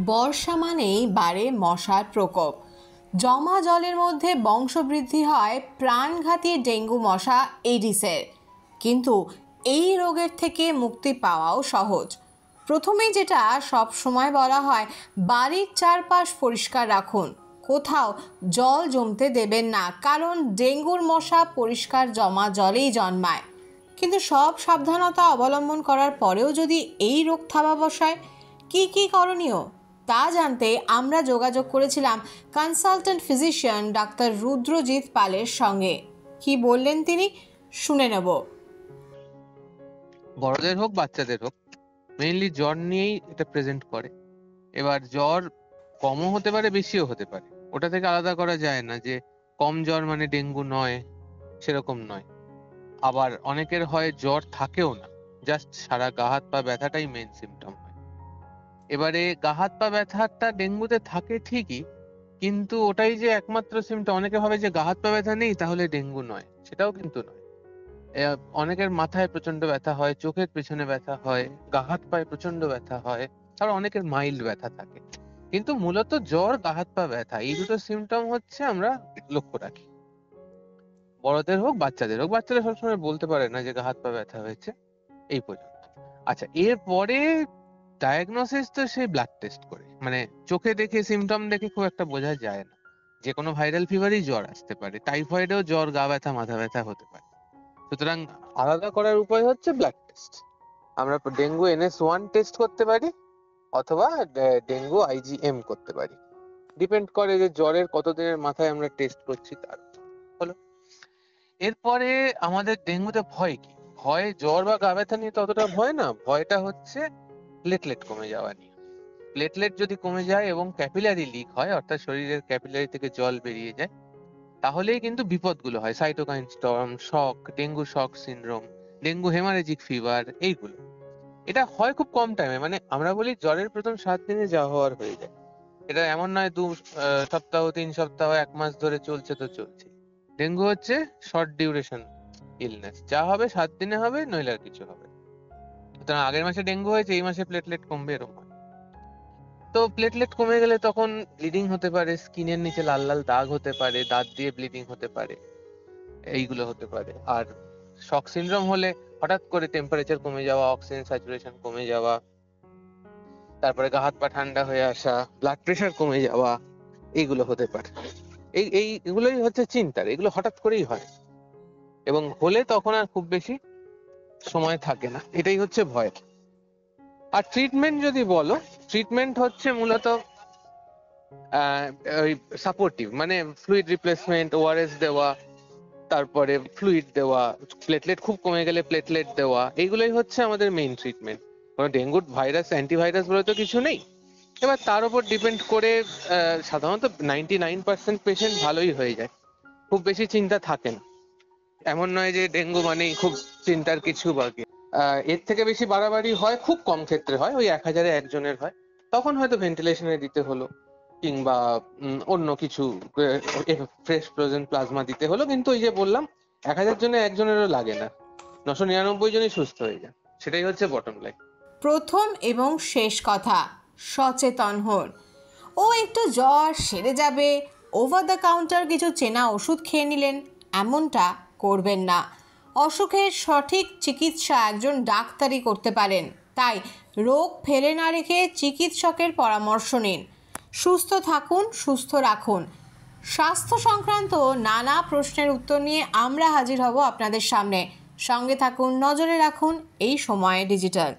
বর্ষা মানেই বাড়ে মশার প্রকোপ। জমা জলের মধ্যে বংশবৃদ্ধি হয় প্রাণঘাতী ডেঙ্গু মশা এডিসের। কিন্তু এই রোগের থেকে মুক্তি পাওয়াও সহজ। প্রথমেই যেটা সব সময় বলা হয়, বাড়ির চারপাশ পরিষ্কার রাখুন, কোথাও জল জমতে দেবেন না, কারণ ডেঙ্গুর মশা পরিষ্কার জমা জলেই জন্মায়। কিন্তু সব সাবধানতা অবলম্বন করার পরেও যদি এই রোগ থাবা বসায়, কি করণীয় তা জানতে আমরা যোগাযোগ করেছিলাম কনসালটেন্ট ফিজিশিয়ান ডাক্তার রুদ্রজিৎ পালের সঙ্গে। কি বললেন তিনি, শুনে নেব। বড়দের হোক বাচ্চাদের হোক, মেইনলি জ্বর নিয়েই এটা প্রেজেন্ট করে। এবার জ্বর কমও হতে পারে, বেশিও হতে পারে। ওটা থেকে আলাদা করা যায় না যে কম জ্বর মানে ডেঙ্গু নয়, সেরকম নয়। আবার অনেকের হয় জ্বর থাকেও না, জাস্ট সারা গা হাত পা ব্যথাটাই মেইন সিমটম হয়। এবারে গা হাত পা ব্যথাটা ডেঙ্গুতে থাকে ঠিকই, কিন্তু ওটাই যে একমাত্র সিমটম। অনেকে ভাবে যে গা হাত পা ব্যথা নেই তাহলে ডেঙ্গু নয়, সেটাও কিন্তু নয়। অনেকের মাথায় প্রচন্ড ব্যথা হয়, চোখের পেছনে ব্যথা হয়, গা হাত পায়ে প্রচন্ড ব্যথা হয়, আর অনেকের মাইল্ড ব্যথা থাকে। কিন্তু মূলত জ্বর, গা হাত পা ব্যথা, এই দুটো সিমটম হচ্ছে আমরা লক্ষ্য রাখি। বড়দের হোক বাচ্চাদের হোক, বাচ্চারা সবসময় বলতে পারে না যে গা হাত পা ব্যথা হয়েছে, এই পর্যন্ত। আচ্ছা, এরপরে ডায়াগনোসিস তো সেই ব্লাড টেস্ট করে, মানে চোখে দেখে সিমটম দেখে খুব একটা বোঝা যায় না। যে কোনো ভাইরাল ফিভারই জ্বর আসতে পারে, টাইফয়েডেও জ্বর, গা ব্যথা, মাথা ব্যথা হতে পারে। সুতরাং আলাদা করার উপায় হচ্ছে ব্লাড টেস্ট। আমরা ডেঙ্গু NS1 টেস্ট করতে পারি, অথবা ডেঙ্গু IgM করতে পারি। ডিপেন্ড করে যে জ্বরের কতদিনের মাথায় আমরা টেস্ট করছি তার হলো। এরপরে আমাদের ডেঙ্গুতে ভয় কি? ভয় জ্বর বা গা ব্যথা নিয়ে ততটা ভয় না, ভয়টা হচ্ছে প্লেটলেট কমে যাওয়া নিয়ে। প্লেটলেট যদি কমে যায় এবং ক্যাপিলারি লিক হয়, অর্থাৎ শরীরের ক্যাপিলারি থেকে জল বেরিয়ে যায়, তাহলেই কিন্তু বিপদগুলো হয়। Cytokine storm, shock, dengue shock syndrome, dengue haemorrhagic fever, এইগুলো। এটা হয় খুব কম টাইমে, মানে আমরা বলি জ্বরের প্রথম 7 দিনে যা হওয়ার হয়ে যায়। এটা এমন নয় 2 সপ্তাহ, 3 সপ্তাহ, 1 মাস ধরে চলছে তো চলছে। ডেঙ্গু হচ্ছে শর্ট ডিউরেশন ইলনেস, যা হবে 7 দিনে হবে, নইলে আর কিছু হবে। সুতরাং আগের মাসে ডেঙ্গু হয়েছে, এই মাসে প্লেটলেট কমবে, এরকম হয়। তো প্লেটলেট কমে গেলে তখন ব্লিডিং হতে পারে, স্কিনের নিচে লাল লাল দাগ হতে পারে, দাঁত দিয়ে ব্লিডিং হতে পারে, এইগুলো হতে পারে। আর শক সিনড্রোম হলে হঠাৎ করে টেম্পারেচার কমে যাওয়া, অক্সিজেন স্যাচুরেশন কমে যাওয়া, তারপরে গা হাত পা ঠান্ডা হয়ে আসা, ব্লাড প্রেশার কমে যাওয়া, এইগুলো হতে পারে। এইগুলোই হচ্ছে চিন্তার, এগুলো হঠাৎ করেই হয় এবং হলে তখন আর খুব বেশি সময় থাকে না, এটাই হচ্ছে ভয়। আর ট্রিটমেন্ট যদি বলো, ট্রিটমেন্ট হচ্ছে মূলত ওই সাপোর্টিভ, মানে ফ্লুইড রিপ্লেসমেন্ট, ORS দেওয়া, তারপরে ফ্লুইড দেওয়া, প্লেটলেট খুব কমে গেলে প্লেটলেট দেওয়া, এইগুলোই হচ্ছে আমাদের মেইন ট্রিটমেন্ট। কারণ ডেঙ্গুর ভাইরাস, অ্যান্টিভাইরাস বলে তো কিছু নেই। এবার তার উপর ডিপেন্ড করে সাধারণত 99% পেশেন্ট ভালোই হয়ে যায়, খুব বেশি চিন্তা থাকে না। এমন নয় যে ডেঙ্গু মানেই খুব চিন্তার কিছু বাকি। এর থেকে বেশি বাড়াবাড়ি হয় খুব কম ক্ষেত্রে হয়, ওই 1000-এ একজনের হয়, তখন হয়তো ভেন্টিলেশনে দিতে হলো, কিংবা অন্য কিছু ফ্রেশ ফ্রোজেন প্লাজমা দিতে হলো। কিন্তু ওই যে বললাম, 1000 জনে একজনেরও লাগে না, 999 জনই সুস্থ হয়ে যায়, সেটাই হচ্ছে বটম লাইন। প্রথম এবং শেষ কথা, সচেতন হন। ও একটু জ্বর সেরে যাবে, ওভার দ্য কাউন্টার কিছু চেনা ওষুধ খেয়ে নিলেন, এমনটা করবেন না। অসুখের সঠিক চিকিৎসা একজন ডাক্তারই করতে পারেন। তাই রোগ ফেলে না রেখে চিকিৎসকের পরামর্শ নিন। সুস্থ থাকুন, সুস্থ রাখুন। স্বাস্থ্য সংক্রান্ত নানা প্রশ্নের উত্তর নিয়ে আমরা হাজির হব আপনাদের সামনে। সঙ্গে থাকুন, নজরে রাখুন এই সময় ডিজিটাল।